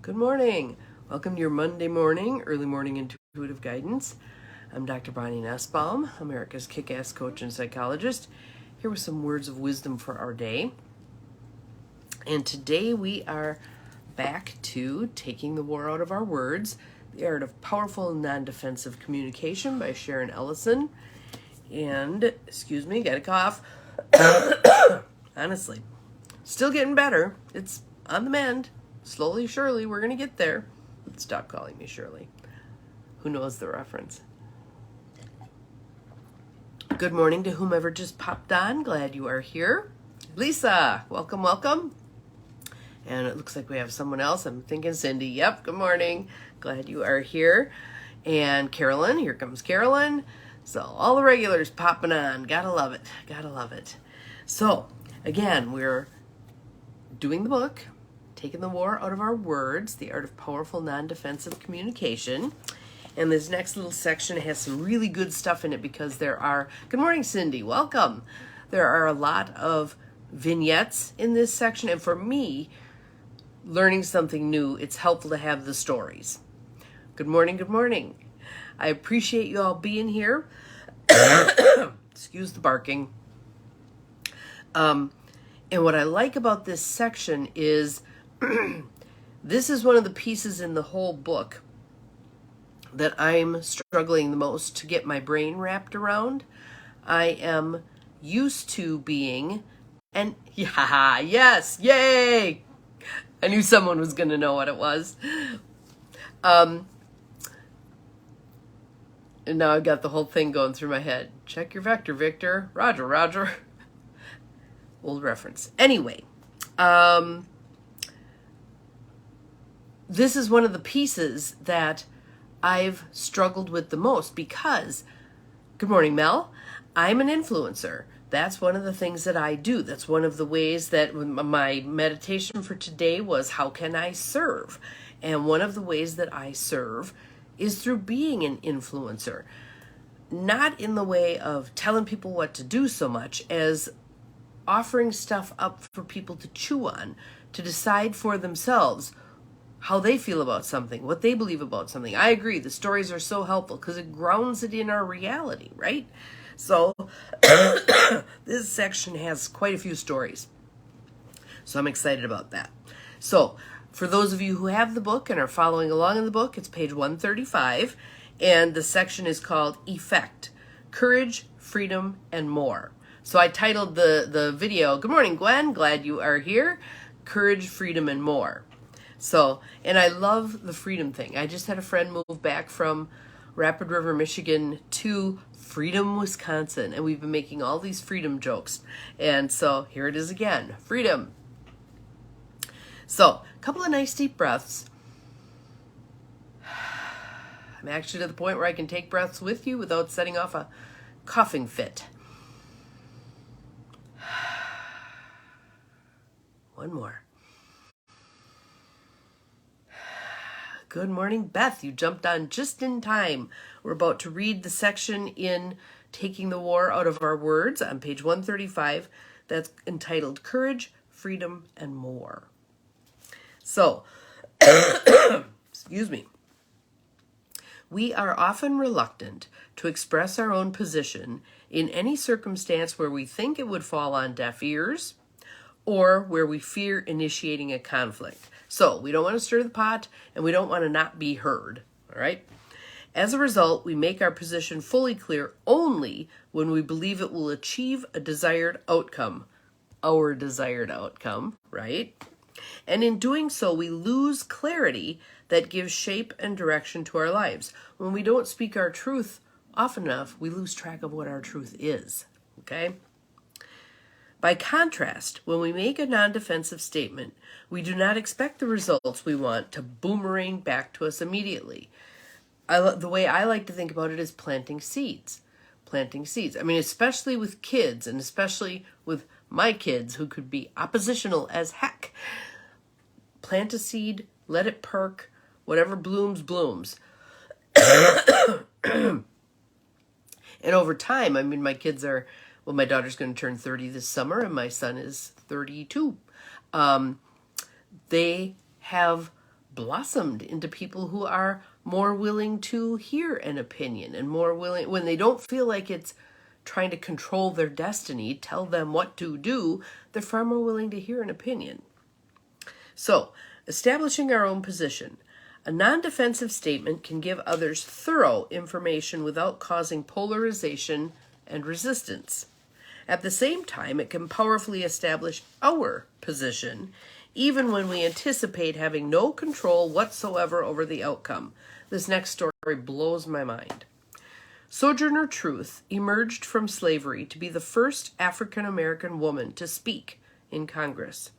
Good morning. Welcome to your Monday morning, early morning intuitive guidance. I'm Dr. Bonnie Nussbaum, America's kick-ass coach and psychologist, here with some words of wisdom for our day. And today we are back to Taking the War Out of Our Words, The Art of Powerful Non-Defensive Communication by Sharon Ellison. And, excuse me, got a cough. Honestly, still getting better. It's on the mend. Slowly, surely, we're going to get there. Stop calling me Shirley. Who knows the reference? Good morning to whomever just popped on. Glad you are here. Lisa, welcome, welcome. And it looks like we have someone else. I'm thinking Cindy. Yep, good morning. Glad you are here. And Carolyn, here comes Carolyn. So all the regulars popping on. Gotta love it. Gotta love it. So, again, we're doing the book, Taking the War Out of Our Words, The Art of Powerful Non-Defensive Communication. And this next little section has some really good stuff in it because there are, good morning, Cindy, welcome. There are a lot of vignettes in this section. And for me, learning something new, it's helpful to have the stories. Good morning, good morning. I appreciate you all being here. Excuse the barking. And what I like about this section is this is one of the pieces in the whole book that I'm struggling the most to get my brain wrapped around. I am used to being, and yes, yay! I knew someone was going to know what it was. And now I've got the whole thing going through my head. Check your vector, Victor. Roger, Roger. Old reference. Anyway, this is one of the pieces that I've struggled with the most because, good morning, Mel, I'm an influencer. That's one of the things that I do. That's one of the ways that my meditation for today was, how can I serve? And one of the ways that I serve is through being an influencer. Not in the way of telling people what to do so much as offering stuff up for people to chew on, to decide for themselves how they feel about something, what they believe about something. I agree, the stories are so helpful because it grounds it in our reality, right? So this section has quite a few stories. So I'm excited about that. So for those of you who have the book and are following along in the book, it's page 135, and the section is called Effect, Courage, Freedom, and More. So I titled the video, Good morning, Gwen, glad you are here, Courage, Freedom, and More. So, and I love the freedom thing. I just had a friend move back from Rapid River, Michigan to Freedom, Wisconsin, and we've been making all these freedom jokes. And so here it is again, freedom. So, a couple of nice deep breaths. I'm actually to the point where I can take breaths with you without setting off a coughing fit. One more. Good morning, Beth. You jumped on just in time. We're about to read the section in Taking the War Out of Our Words on page 135 that's entitled Courage, Freedom, and More. So, excuse me. We are often reluctant to express our own position in any circumstance where we think it would fall on deaf ears or where we fear initiating a conflict. So we don't want to stir the pot and we don't want to not be heard, all right? As a result, we make our position fully clear only when we believe it will achieve a desired outcome, our desired outcome, right? And in doing so, we lose clarity that gives shape and direction to our lives. When we don't speak our truth often enough, we lose track of what our truth is, okay? By contrast, when we make a non-defensive statement, we do not expect the results we want to boomerang back to us immediately. The way I like to think about it is planting seeds. Planting seeds. I mean, especially with kids, and especially with my kids who could be oppositional as heck. Plant a seed, let it perk, whatever blooms, blooms. And over time, I mean, my kids are, well, my daughter's going to turn 30 this summer, and my son is 32. They have blossomed into people who are more willing to hear an opinion and more willing, when they don't feel like it's trying to control their destiny, tell them what to do, they're far more willing to hear an opinion. So, establishing our own position. A non-defensive statement can give others thorough information without causing polarization and resistance. At the same time, it can powerfully establish our position, even when we anticipate having no control whatsoever over the outcome. This next story blows my mind. Sojourner Truth emerged from slavery to be the first African American woman to speak in Congress.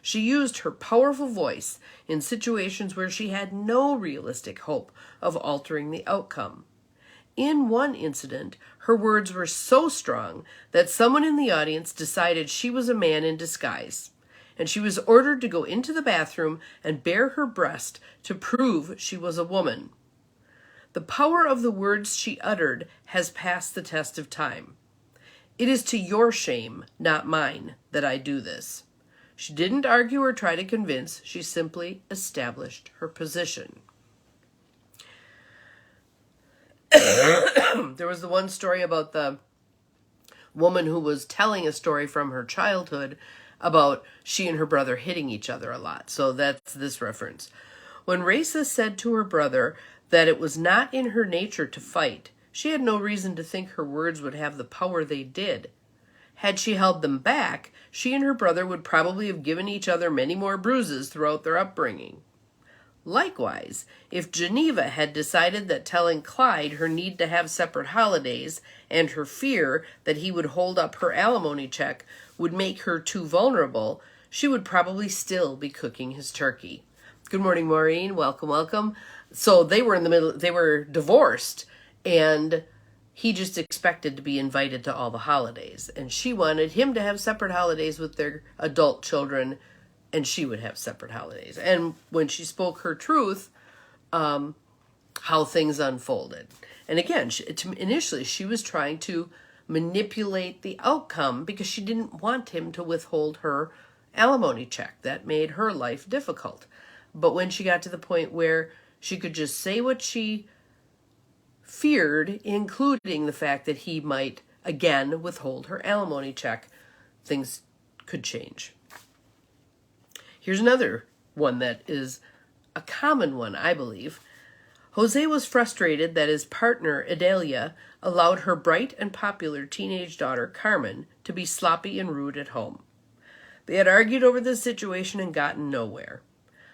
She used her powerful voice in situations where she had no realistic hope of altering the outcome. In one incident, her words were so strong that someone in the audience decided she was a man in disguise, and she was ordered to go into the bathroom and bare her breast to prove she was a woman. The power of the words she uttered has passed the test of time. It is to your shame, not mine, that I do this. She didn't argue or try to convince, she simply established her position. There was the one story about the woman who was telling a story from her childhood about she and her brother hitting each other a lot. So that's this reference. When Raisa said to her brother that it was not in her nature to fight, she had no reason to think her words would have the power they did. Had she held them back, she and her brother would probably have given each other many more bruises throughout their upbringing. Likewise, if Geneva had decided that telling Clyde her need to have separate holidays and her fear that he would hold up her alimony check would make her too vulnerable, she would probably still be cooking his turkey. Good morning, Maureen. Welcome, welcome. So they were divorced, and he just expected to be invited to all the holidays. And she wanted him to have separate holidays with their adult children, and she would have separate holidays. And when she spoke her truth, how things unfolded. And again, initially she was trying to manipulate the outcome because she didn't want him to withhold her alimony check. That made her life difficult. But when she got to the point where she could just say what she feared, including the fact that he might again withhold her alimony check, things could change. Here's another one that is a common one, I believe. Jose was frustrated that his partner, Adelia, allowed her bright and popular teenage daughter, Carmen, to be sloppy and rude at home. They had argued over this situation and gotten nowhere.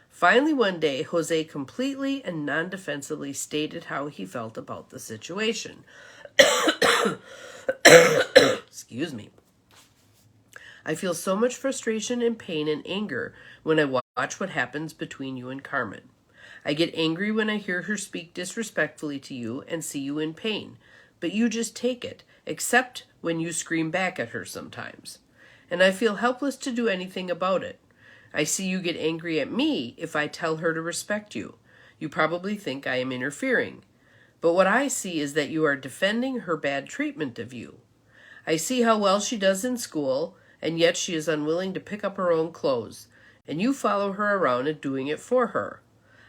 Finally, one day, Jose completely and non-defensively stated how he felt about the situation. Excuse me. I feel so much frustration and pain and anger when I watch what happens between you and Carmen. I get angry when I hear her speak disrespectfully to you and see you in pain, but you just take it, except when you scream back at her sometimes. And I feel helpless to do anything about it. I see you get angry at me if I tell her to respect you. You probably think I am interfering. But what I see is that you are defending her bad treatment of you. I see how well she does in school, and yet she is unwilling to pick up her own clothes, and you follow her around and doing it for her.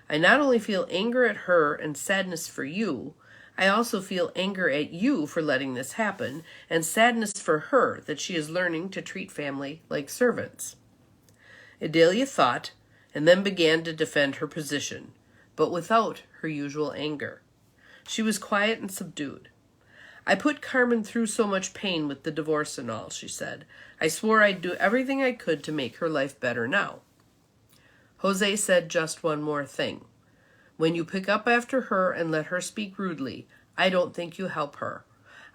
I not only feel anger at her and sadness for you, I also feel anger at you for letting this happen, and sadness for her that she is learning to treat family like servants. Adelia thought, and then began to defend her position, but without her usual anger. She was quiet and subdued. I put Carmen through so much pain with the divorce and all, she said. I swore I'd do everything I could to make her life better now. Jose said just one more thing. When you pick up after her and let her speak rudely, I don't think you help her.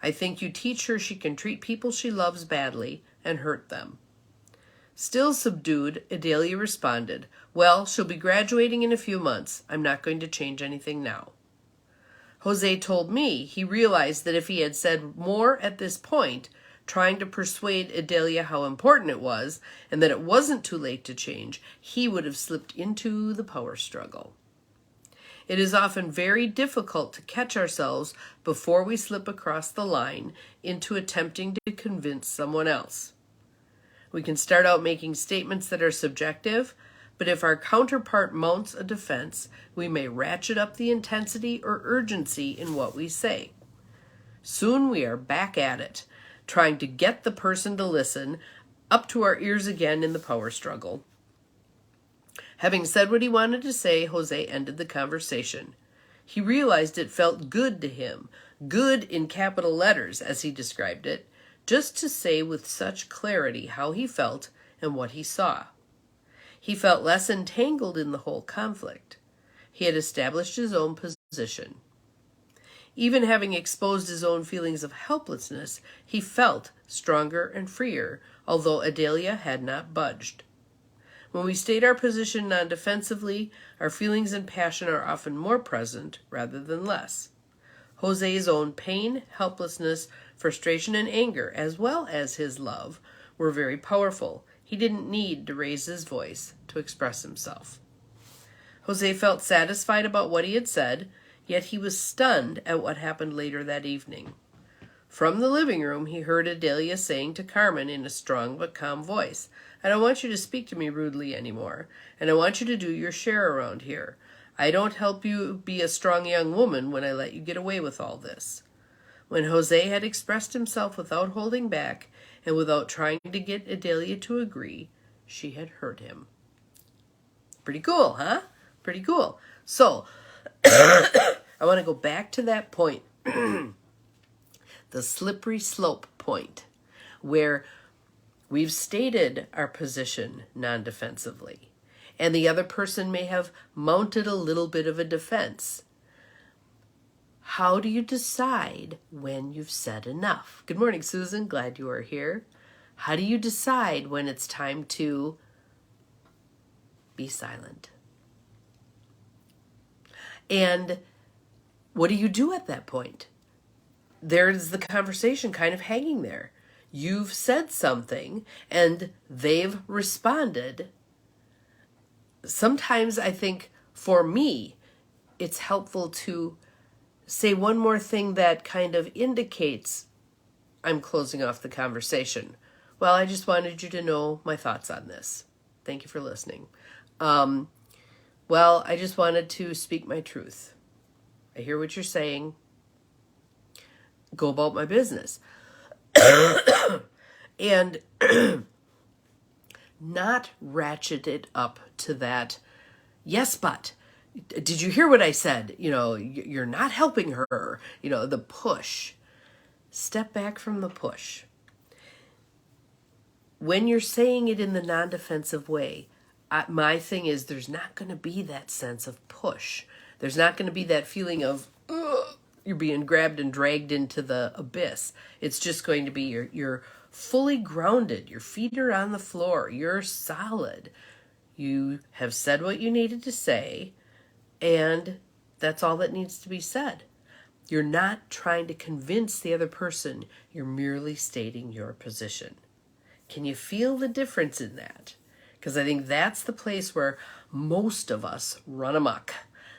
I think you teach her she can treat people she loves badly and hurt them. Still subdued, Adelia responded, Well, she'll be graduating in a few months. I'm not going to change anything now. Jose told me he realized that if he had said more at this point, trying to persuade Adelia how important it was, and that it wasn't too late to change, he would have slipped into the power struggle. It is often very difficult to catch ourselves before we slip across the line into attempting to convince someone else. We can start out making statements that are subjective, But if our counterpart mounts a defense, we may ratchet up the intensity or urgency in what we say. Soon we are back at it, trying to get the person to listen, up to our ears again in the power struggle. Having said what he wanted to say, Jose ended the conversation. He realized it felt good to him, good in capital letters as he described it, just to say with such clarity how he felt and what he saw. He felt less entangled in the whole conflict. He had established his own position. Even having exposed his own feelings of helplessness, he felt stronger and freer, although Adelia had not budged. When we state our position non-defensively, our feelings and passion are often more present rather than less. Jose's own pain, helplessness, frustration, and anger, as well as his love, were very powerful. He didn't need to raise his voice to express himself. Jose felt satisfied about what he had said, yet he was stunned at what happened later that evening. From the living room, he heard Adelia saying to Carmen in a strong but calm voice, "I don't want you to speak to me rudely anymore, and I want you to do your share around here. I don't help you be a strong young woman when I let you get away with all this." When Jose had expressed himself without holding back and without trying to get Adelia to agree, she had heard him. Pretty cool, huh? Pretty cool. So, I want to go back to that point, the slippery slope point, where we've stated our position non-defensively, and the other person may have mounted a little bit of a defense. How do you decide when you've said enough? Good morning, Susan. Glad you are here. How do you decide when it's time to be silent? And what do you do at that point? There's the conversation kind of hanging there. You've said something and they've responded. Sometimes I think for me, it's helpful to say one more thing that kind of indicates I'm closing off the conversation. Well, I just wanted you to know my thoughts on this. Thank you for listening. Well, I just wanted to speak my truth. I hear what you're saying. Go about my business. And not ratchet it up to that, yes, but did you hear what I said? You know, you're not helping her. You know, the push. Step back from the push. When you're saying it in the non-defensive way, my thing is there's not going to be that sense of push. There's not going to be that feeling of you're being grabbed and dragged into the abyss. It's just going to be you're fully grounded. Your feet are on the floor. You're solid. You have said what you needed to say, and that's all that needs to be said. You're not trying to convince the other person. You're merely stating your position. Can you feel the difference in that? Because I think that's the place where most of us run amok.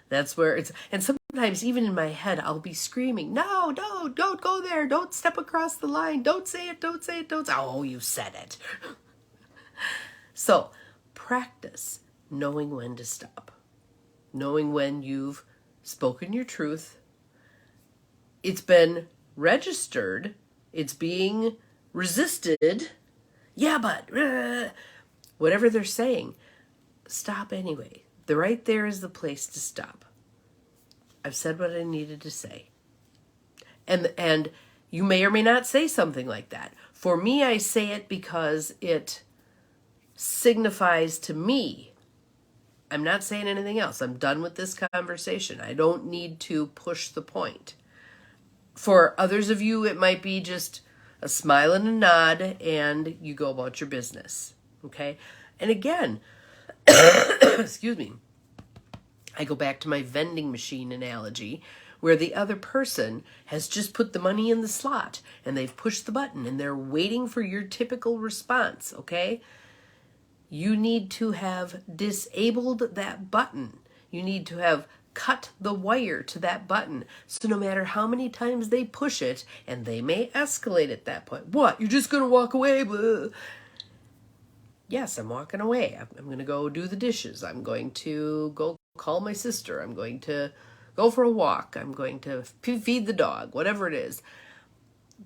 That's where it's, and sometimes even in my head, I'll be screaming, no, don't go there. Don't step across the line. Don't say it, don't say it, don't say it. Oh, you said it. So practice knowing when to stop. Knowing when you've spoken your truth. It's been registered. It's being resisted. Yeah, but whatever they're saying, stop anyway. Right there is the place to stop. I've said what I needed to say. And you may or may not say something like that. For me, I say it because it signifies to me, I'm not saying anything else. I'm done with this conversation. I don't need to push the point. For others of you, it might be just a smile and a nod, and you go about your business. Okay? And again, excuse me, I go back to my vending machine analogy, where the other person has just put the money in the slot, and they've pushed the button, and they're waiting for your typical response, okay? You need to have disabled that button. You need to have cut the wire to that button. So no matter how many times they push it, and they may escalate at that point. What? You're just going to walk away? Blah. Yes, I'm walking away. I'm going to go do the dishes. I'm going to go call my sister. I'm going to go for a walk. I'm going to feed the dog, whatever it is.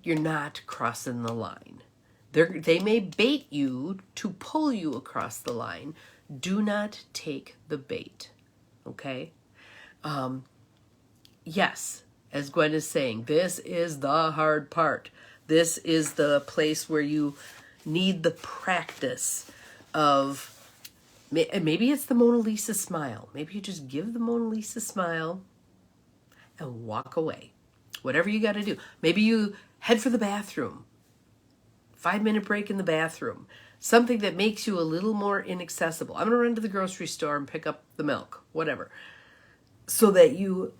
You're not crossing the line. They may bait you to pull you across the line. Do not take the bait. Okay? Yes, as Gwen is saying, this is the hard part. This is the place where you need the practice of, maybe it's the Mona Lisa smile. Maybe you just give the Mona Lisa smile and walk away. Whatever you got to do. Maybe you head for the bathroom. 5-minute break in the bathroom. Something that makes you a little more inaccessible. I'm going to run to the grocery store and pick up the milk. Whatever. So that you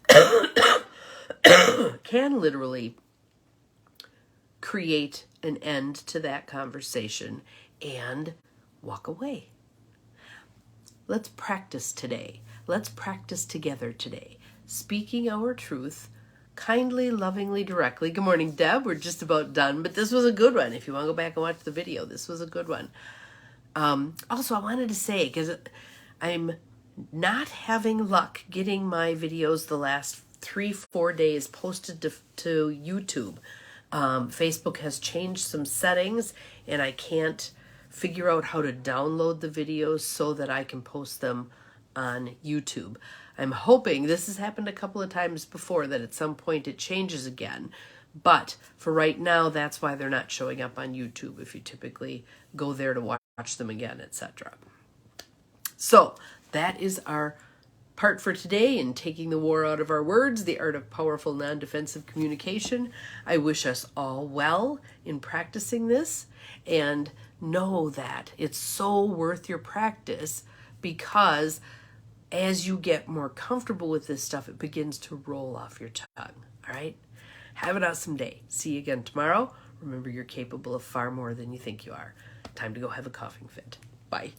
can literally create an end to that conversation and walk away. Let's practice today. Let's practice together today. Speaking our truth, kindly, lovingly, directly. Good morning, Deb. We're just about done, but this was a good one. If you want to go back and watch the video, this was a good one. Also, I wanted to say, because I'm not having luck getting my videos the last 3-4 days posted to YouTube. Facebook has changed some settings, and I can't figure out how to download the videos so that I can post them on YouTube. I'm hoping, this has happened a couple of times before, that at some point it changes again. But for right now, that's why they're not showing up on YouTube if you typically go there to watch them again, etc. So that is our part for today in taking the war out of our words, the art of powerful non-defensive communication. I wish us all well in practicing this, and know that it's so worth your practice, because as you get more comfortable with this stuff, it begins to roll off your tongue. All right? Have an awesome day. See you again tomorrow. Remember, you're capable of far more than you think you are. Time to go have a coughing fit. Bye.